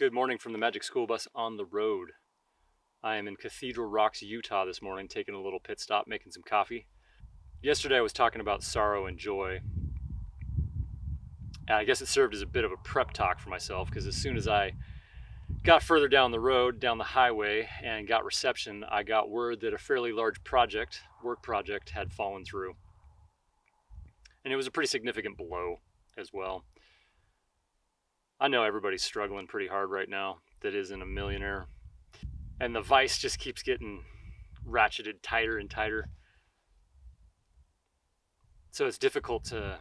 Good morning from the Magic School Bus on the road. I am in Cathedral Rocks, Utah this morning, taking a little pit stop, making some coffee. Yesterday I was talking about sorrow and joy. And I guess it served as a bit of a prep talk for myself, because as soon as I got further down the road, down the highway, and got reception, I got word that a fairly large work project, had fallen through. And it was a pretty significant blow as well. I know everybody's struggling pretty hard right now that isn't a millionaire. And the vice just keeps getting ratcheted tighter and tighter. So it's difficult to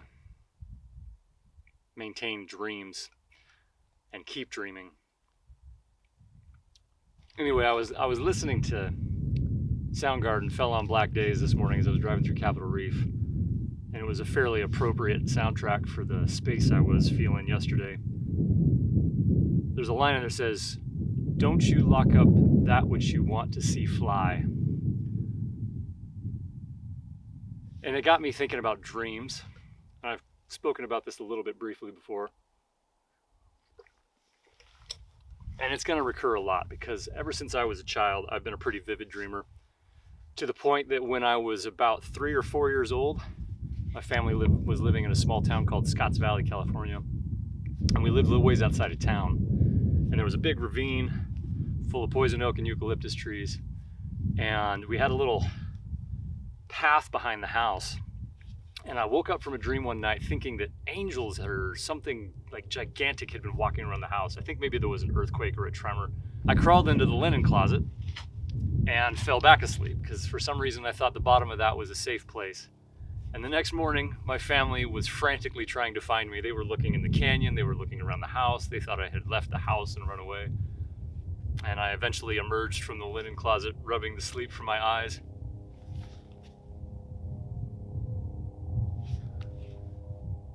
maintain dreams and keep dreaming. Anyway, I was listening to Soundgarden Fell on Black Days this morning as I was driving through Capitol Reef. And it was a fairly appropriate soundtrack for the space I was feeling yesterday. There's a line in there that says, "Don't you lock up that which you want to see fly." And it got me thinking about dreams. I've spoken about this a little bit briefly before. And it's going to recur a lot because ever since I was a child, I've been a pretty vivid dreamer. To the point that when I was about 3 or 4 years old, my family was living in a small town called Scotts Valley, California. And we lived a little ways outside of town. And there was a big ravine full of poison oak and eucalyptus trees. And we had a little path behind the house. And I woke up from a dream one night thinking that angels or something like gigantic had been walking around the house. I think maybe there was an earthquake or a tremor. I crawled into the linen closet and fell back asleep because for some reason I thought the bottom of that was a safe place. And the next morning, my family was frantically trying to find me. They were looking in the canyon, they were looking around the house, they thought I had left the house and run away. And I eventually emerged from the linen closet, rubbing the sleep from my eyes.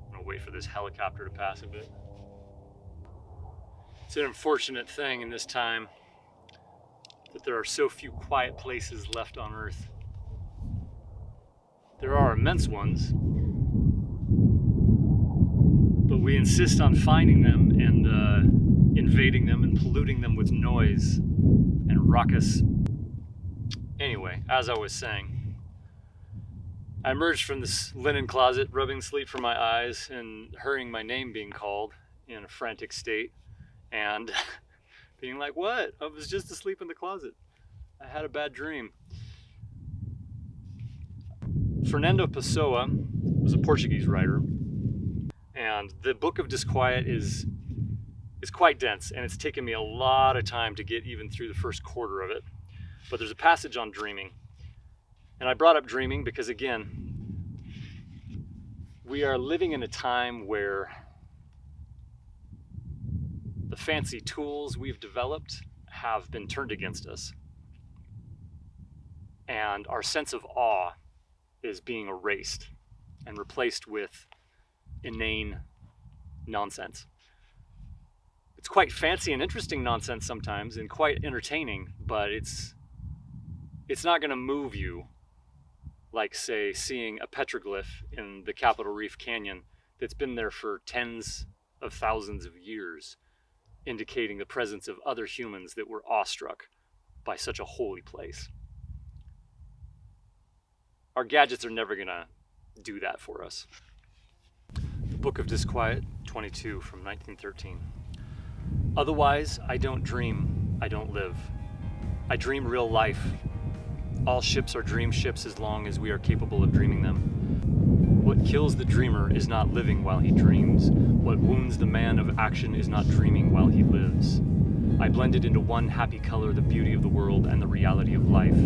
I'm gonna wait for this helicopter to pass a bit. It's an unfortunate thing in this time that there are so few quiet places left on Earth. There are immense ones, but we insist on finding them and invading them and polluting them with noise and ruckus. Anyway, as I was saying, I emerged from this linen closet, rubbing sleep from my eyes and hearing my name being called in a frantic state and being like, "What? I was just asleep in the closet. I had a bad dream." Fernando Pessoa was a Portuguese writer, and the book of Disquiet is quite dense, and it's taken me a lot of time to get even through the first quarter of it. But there's a passage on dreaming, and I brought up dreaming because, again, we are living in a time where the fancy tools we've developed have been turned against us, and our sense of awe is being erased and replaced with inane nonsense. It's quite fancy and interesting nonsense sometimes and quite entertaining, but it's not going to move you like, say, seeing a petroglyph in the Capitol Reef Canyon that's been there for tens of thousands of years, indicating the presence of other humans that were awestruck by such a holy place. Our gadgets are never going to do that for us. The Book of Disquiet, 22 from 1913. "Otherwise, I don't dream, I don't live. I dream real life. All ships are dream ships as long as we are capable of dreaming them. What kills the dreamer is not living while he dreams. What wounds the man of action is not dreaming while he lives. I blended into one happy color the beauty of the world and the reality of life.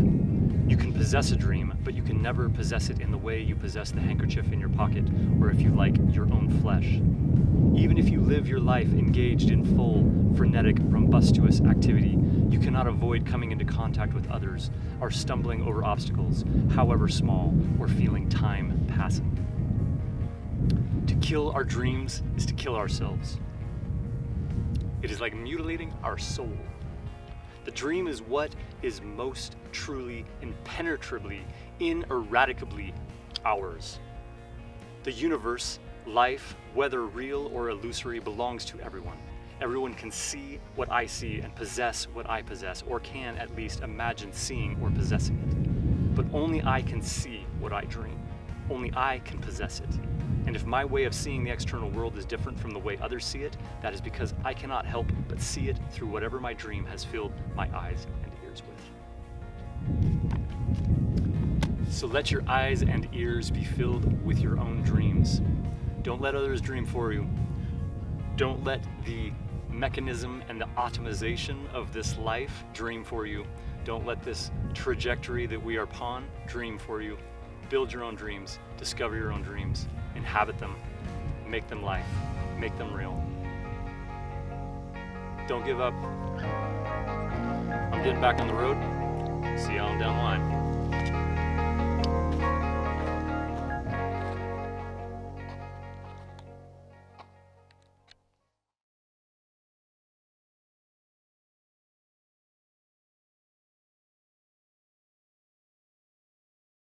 You can possess a dream, but you can never possess it in the way you possess the handkerchief in your pocket, or if you like, your own flesh. Even if you live your life engaged in full, frenetic, rumbustuous activity, you cannot avoid coming into contact with others, or stumbling over obstacles, however small, or feeling time passing. To kill our dreams is to kill ourselves. It is like mutilating our soul. The dream is what is most truly, impenetrably, ineradicably ours. The universe, life, whether real or illusory, belongs to everyone. Everyone can see what I see and possess what I possess, or can at least imagine seeing or possessing it. But only I can see what I dream. Only I can possess it. And if my way of seeing the external world is different from the way others see it, that is because I cannot help but see it through whatever my dream has filled my eyes and ears with. So let your eyes and ears be filled with your own dreams. Don't let others dream for you. Don't let the mechanism and the optimization of this life dream for you. Don't let this trajectory that we are upon dream for you. Build your own dreams, discover your own dreams, inhabit them, make them life, make them real. Don't give up. I'm getting back on the road. See you on down the line.